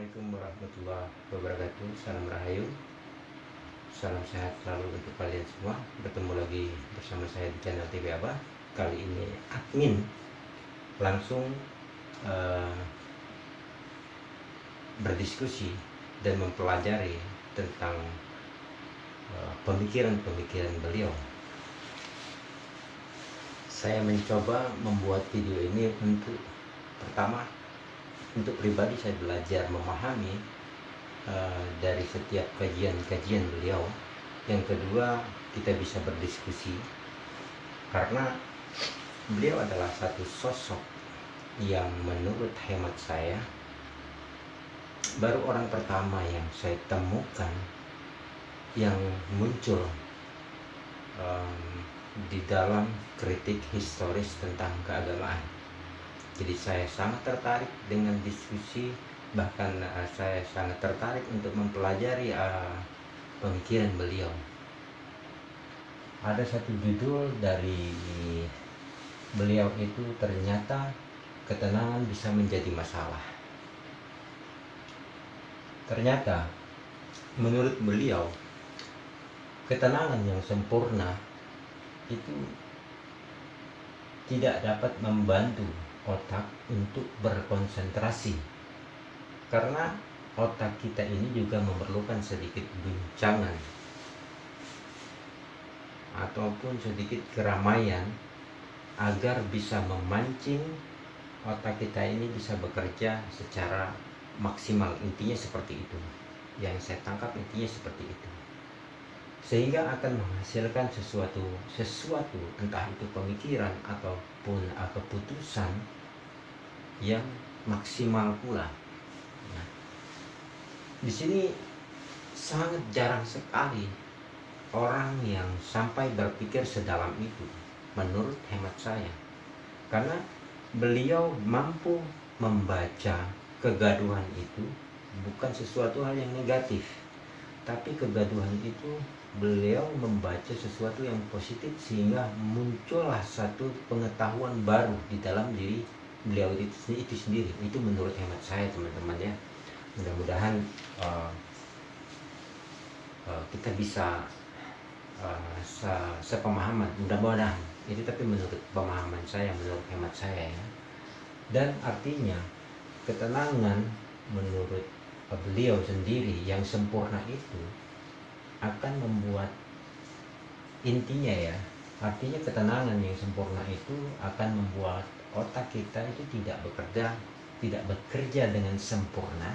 Assalamualaikum warahmatullahi wabarakatuh. Salam rahayu, salam sehat selalu untuk kalian semua. Bertemu lagi bersama saya di channel TV Abah. Kali ini admin langsung berdiskusi dan mempelajari tentang pemikiran-pemikiran beliau. Saya mencoba membuat video ini pertama untuk pribadi saya belajar memahami dari setiap kajian-kajian beliau. Yang kedua, kita bisa berdiskusi karena beliau adalah satu sosok yang menurut hemat saya baru orang pertama yang saya temukan yang muncul di dalam kritik historis tentang keagamaan. Jadi saya sangat tertarik dengan diskusi, bahkan saya sangat tertarik untuk mempelajari pemikiran beliau. Ada satu judul dari beliau itu, ternyata ketenangan bisa menjadi masalah. Ternyata menurut beliau ketenangan yang sempurna itu tidak dapat membantu otak untuk berkonsentrasi, karena otak kita ini juga memerlukan sedikit guncangan ataupun sedikit keramaian agar bisa memancing otak kita ini bisa bekerja secara maksimal. Intinya seperti itu, yang saya tangkap intinya seperti itu, sehingga akan menghasilkan sesuatu entah itu pemikiran ataupun keputusan yang maksimal pula. Nah, di sini sangat jarang sekali orang yang sampai berpikir sedalam itu, menurut hemat saya, karena beliau mampu membaca kegaduhan itu bukan sesuatu hal yang negatif, tapi kegaduhan itu beliau membaca sesuatu yang positif, sehingga muncullah satu pengetahuan baru di dalam diri beliau itu sendiri. Itu menurut hemat saya, teman-teman ya. Mudah-mudahan kita bisa sepemahaman, mudah-mudahan itu, tapi menurut pemahaman saya, menurut hemat saya ya. Dan artinya ketenangan menurut beliau sendiri yang sempurna itu akan membuat, intinya ya, artinya ketenangan yang sempurna itu akan membuat otak kita itu tidak bekerja dengan sempurna,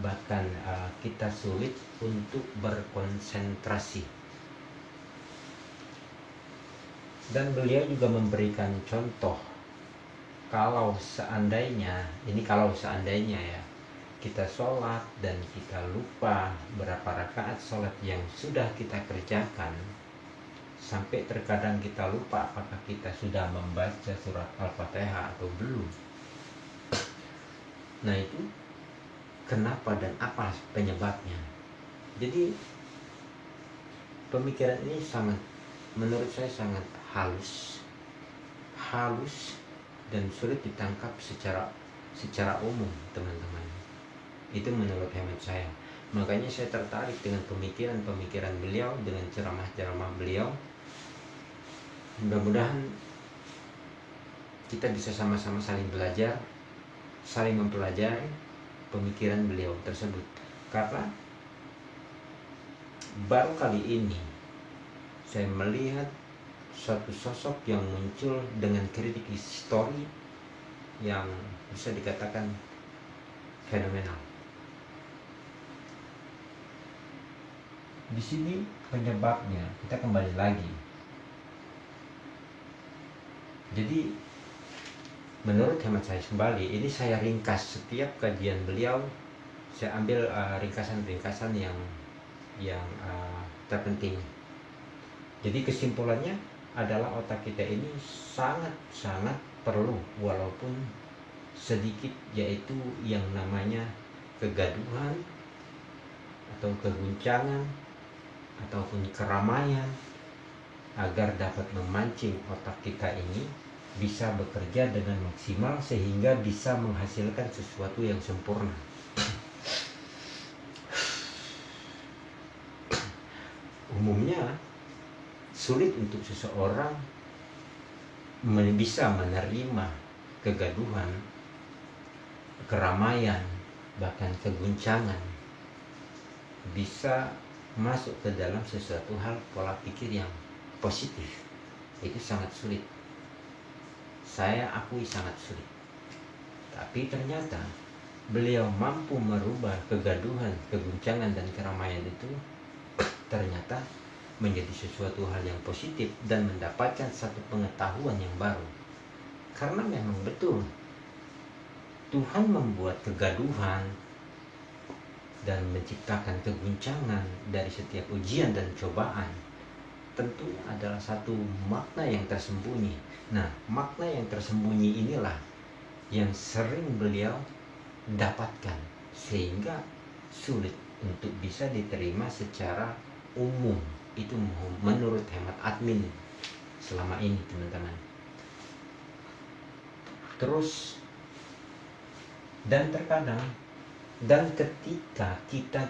bahkan kita sulit untuk berkonsentrasi. Dan beliau juga memberikan contoh, kalau seandainya ya, kita sholat dan kita lupa berapa rakaat sholat yang sudah kita kerjakan, sampai terkadang kita lupa apakah kita sudah membaca surat Al-Fatihah atau belum. Nah, itu kenapa dan apa penyebabnya? Jadi pemikiran ini menurut saya sangat halus dan sulit ditangkap secara umum, teman-teman. Itu menurut hemat saya. Makanya saya tertarik dengan pemikiran beliau, dengan ceramah-ceramah beliau. Mudah-mudahan kita bisa sama-sama saling belajar, saling mempelajari pemikiran beliau tersebut. Karena baru kali ini saya melihat suatu sosok yang muncul dengan kritik histori yang bisa dikatakan fenomenal. Di sini penyebabnya, kita kembali lagi. Jadi menurut hemat saya, kembali ini saya ringkas setiap kajian beliau, saya ambil ringkasan-ringkasan yang terpenting. Jadi kesimpulannya adalah otak kita ini sangat perlu, walaupun sedikit, yaitu yang namanya kegaduhan atau keguncangan ataupun keramaian, agar dapat memancing otak kita ini bisa bekerja dengan maksimal, sehingga bisa menghasilkan sesuatu yang sempurna. umumnya sulit untuk seseorang bisa menerima kegaduhan, keramaian, bahkan keguncangan, bisa masuk ke dalam sesuatu hal pola pikir yang positif. Itu sangat sulit. Saya akui sangat sulit. Tapi ternyata beliau mampu merubah kegaduhan, keguncangan, dan keramaian itu ternyata menjadi sesuatu hal yang positif dan mendapatkan satu pengetahuan yang baru. Karena memang betul Tuhan membuat kegaduhan dan menciptakan keguncangan dari setiap ujian dan cobaan. Tentunya adalah satu makna yang tersembunyi. Nah, makna yang tersembunyi inilah yang sering beliau dapatkan, sehingga sulit untuk bisa diterima secara umum. Itu menurut hemat admin selama ini, teman-teman. Terus, dan terkadang, dan ketika kita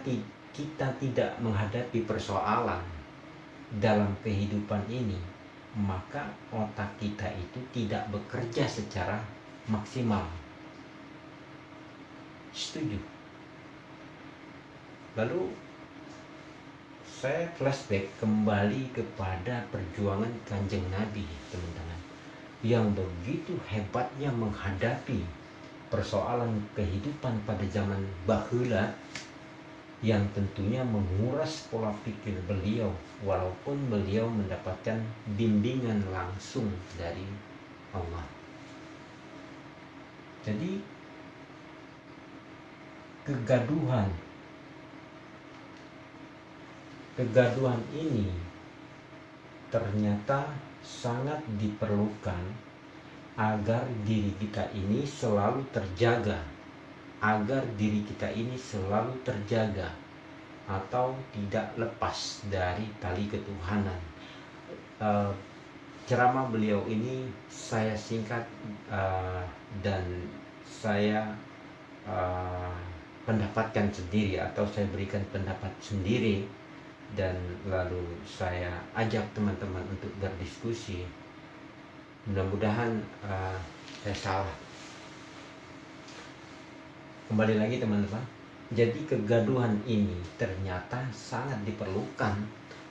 tidak menghadapi persoalan dalam kehidupan ini, maka otak kita itu tidak bekerja secara maksimal. Setuju? Lalu saya flashback kembali kepada perjuangan Kanjeng Nabi, teman-teman, yang begitu hebatnya menghadapi persoalan kehidupan pada zaman baheula, yang tentunya menguras pola pikir beliau, walaupun beliau mendapatkan bimbingan langsung dari Allah. Jadi kegaduhan ini ternyata sangat diperlukan agar diri kita ini selalu terjaga, atau tidak lepas dari tali ketuhanan. Ceramah beliau ini saya singkat dan saya pendapatkan sendiri, atau saya berikan pendapat sendiri, dan lalu saya ajak teman-teman untuk berdiskusi. Mudah-mudahan saya salah. Kembali lagi, teman-teman. Jadi kegaduhan ini ternyata sangat diperlukan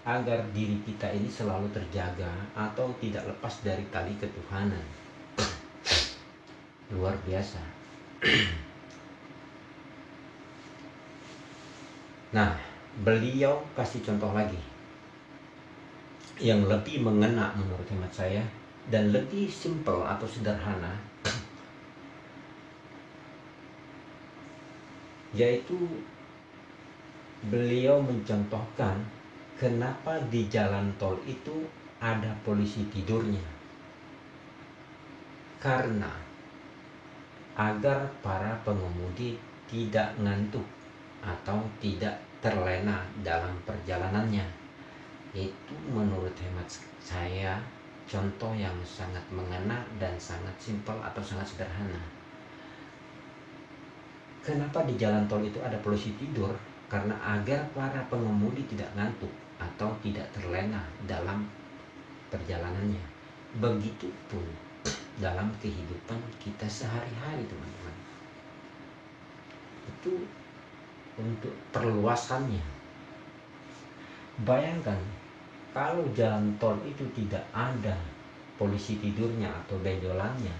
agar diri kita ini selalu terjaga atau tidak lepas dari tali ketuhanan. Luar biasa. Nah, beliau kasih contoh lagi yang lebih mengena menurut hemat saya dan lebih simpel atau sederhana, yaitu beliau mencontohkan kenapa di jalan tol itu ada polisi tidurnya. Karena agar para pengemudi tidak ngantuk atau tidak terlena dalam perjalanannya. Itu menurut hemat saya contoh yang sangat mengena dan sangat simpel atau sangat sederhana. Kenapa di jalan tol itu ada polisi tidur? Karena agar para pengemudi tidak ngantuk atau tidak terlena dalam perjalanannya. Begitupun dalam kehidupan kita sehari-hari, teman-teman. Itu untuk perluasannya. Bayangkan kalau jalan tol itu tidak ada polisi tidurnya atau benjolannya,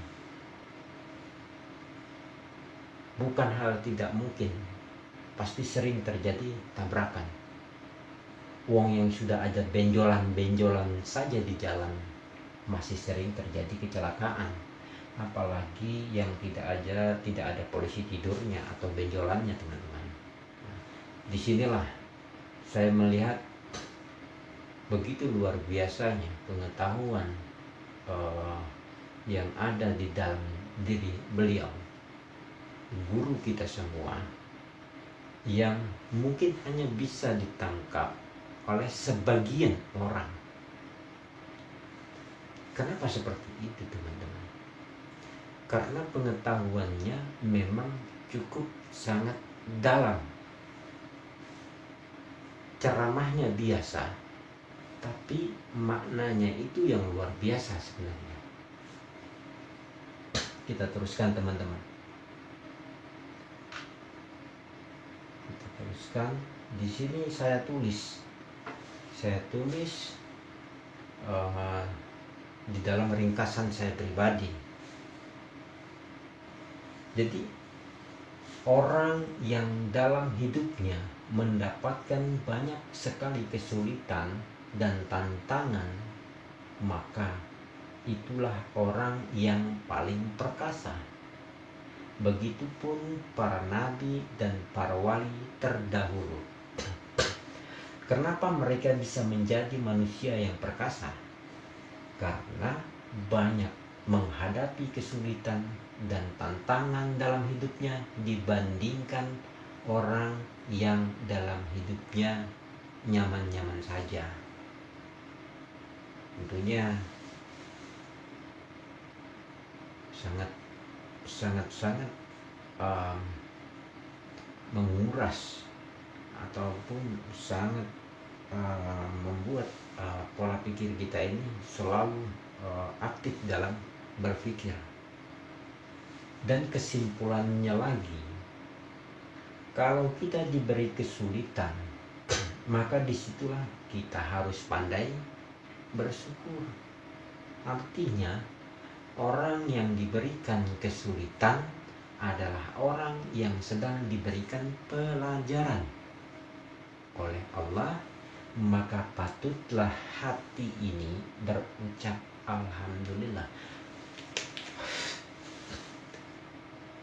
bukan hal tidak mungkin, pasti sering terjadi tabrakan. Wong yang sudah ada benjolan-benjolan saja di jalan masih sering terjadi kecelakaan, apalagi yang tidak ada polisi tidurnya atau benjolannya, teman-teman. Nah, disinilah saya melihat begitu luar biasanya pengetahuan yang ada di dalam diri beliau, guru kita semua, yang mungkin hanya bisa ditangkap oleh sebagian orang. Kenapa seperti itu, teman-teman? Karena pengetahuannya memang cukup sangat dalam. Ceramahnya biasa, tapi maknanya itu yang luar biasa sebenarnya. Kita teruskan teman-teman. Kita teruskan. Di sini saya tulis di dalam ringkasan saya pribadi. Jadi orang yang dalam hidupnya mendapatkan banyak sekali kesulitan dan tantangan, maka itulah orang yang paling perkasa. Begitupun para nabi dan para wali terdahulu. Kenapa mereka bisa menjadi manusia yang perkasa? Karena banyak menghadapi kesulitan dan tantangan dalam hidupnya dibandingkan orang yang dalam hidupnya nyaman-nyaman saja. Tentunya sangat menguras ataupun sangat membuat pola pikir kita ini selalu aktif dalam berpikir. Dan kesimpulannya lagi, kalau kita diberi kesulitan, maka disitulah kita harus pandai bersyukur. Artinya orang yang diberikan kesulitan adalah orang yang sedang diberikan pelajaran oleh Allah, maka patutlah hati ini berucap alhamdulillah.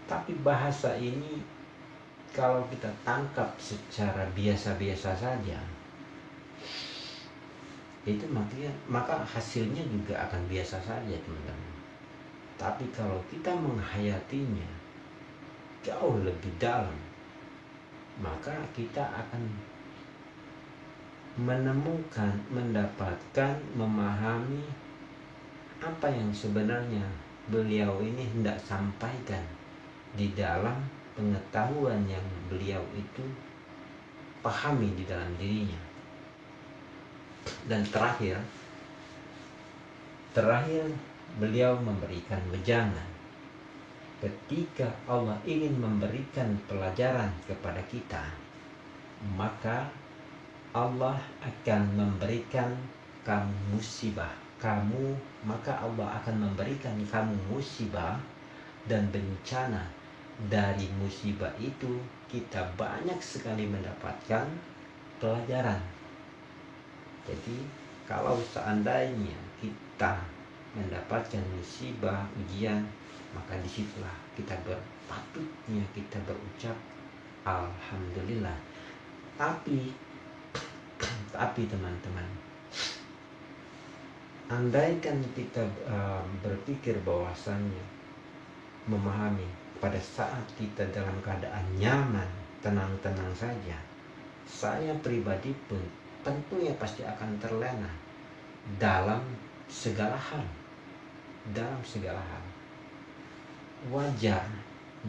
Tapi bahasa ini kalau kita tangkap secara biasa-biasa saja, itu maka hasilnya juga akan biasa saja teman-teman. Tapi kalau kita menghayatinya jauh lebih dalam, maka kita akan menemukan, mendapatkan, memahami apa yang sebenarnya beliau ini hendak sampaikan di dalam pengetahuan yang beliau itu pahami di dalam dirinya. Dan terakhir beliau memberikan wejangan. Ketika Allah ingin memberikan pelajaran kepada kita, maka Allah akan memberikan kamu musibah. Maka Allah akan memberikan kamu musibah dan bencana. Dari musibah itu kita banyak sekali mendapatkan pelajaran. Jadi kalau seandainya kita mendapatkan musibah, ujian, maka disitulah patutnya kita berucap alhamdulillah. Tapi teman-teman, andaikan kita berpikir bahwasannya, memahami pada saat kita dalam keadaan nyaman, tenang-tenang saja, saya pribadi pun tentunya pasti akan terlena dalam segala hal. Wajar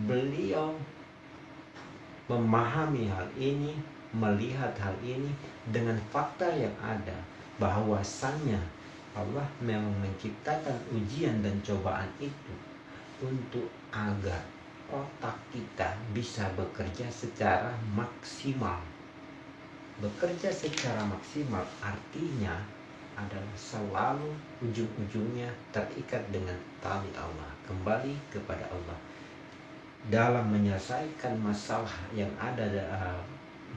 beliau memahami hal ini, melihat hal ini dengan fakta yang ada, bahwasannya Allah memang menciptakan ujian dan cobaan itu untuk agar otak kita bisa bekerja secara maksimal. Bekerja secara maksimal artinya adalah selalu ujung-ujungnya terikat dengan tali Allah, kembali kepada Allah. Dalam menyelesaikan masalah yang ada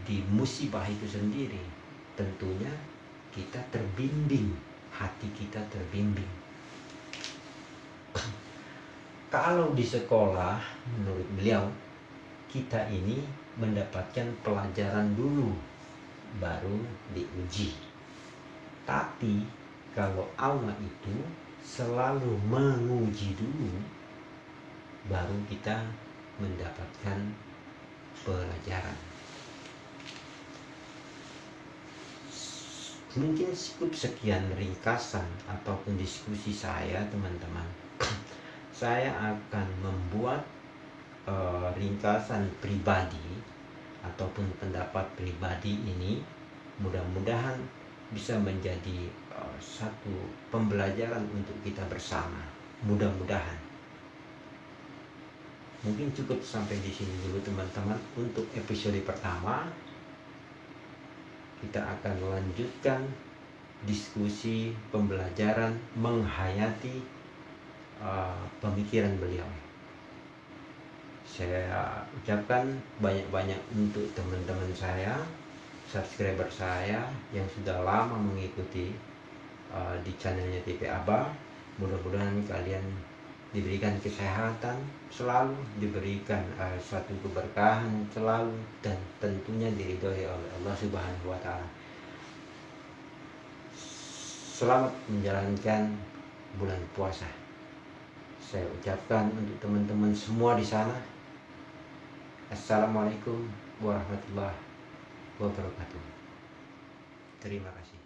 di musibah itu sendiri, tentunya kita terbimbing, hati kita terbimbing. Kalau di sekolah, menurut beliau, kita ini mendapatkan pelajaran dulu, baru diuji. Tapi kalau Allah itu selalu menguji dulu, baru kita mendapatkan pelajaran. Mungkin cukup sekian ringkasan ataupun diskusi saya, teman-teman. Saya akan membuat ringkasan pribadi ataupun pendapat pribadi ini, mudah-mudahan bisa menjadi satu pembelajaran untuk kita bersama. Mudah-mudahan. Mungkin cukup sampai di sini dulu teman-teman untuk episode pertama. Kita akan melanjutkan diskusi pembelajaran menghayati pemikiran beliau. Saya ucapkan banyak-banyak untuk teman-teman saya, subscriber saya yang sudah lama mengikuti di channelnya TP Aba. Mudah-mudahan kalian diberikan kesehatan selalu, diberikan suatu keberkahan selalu, dan tentunya diridhoi oleh Allah Subhanahu wa Ta'ala. Selamat menjalankan bulan puasa. Saya ucapkan untuk teman-teman semua di sana, Assalamualaikum warahmatullahi wabarakatuh. Terima kasih.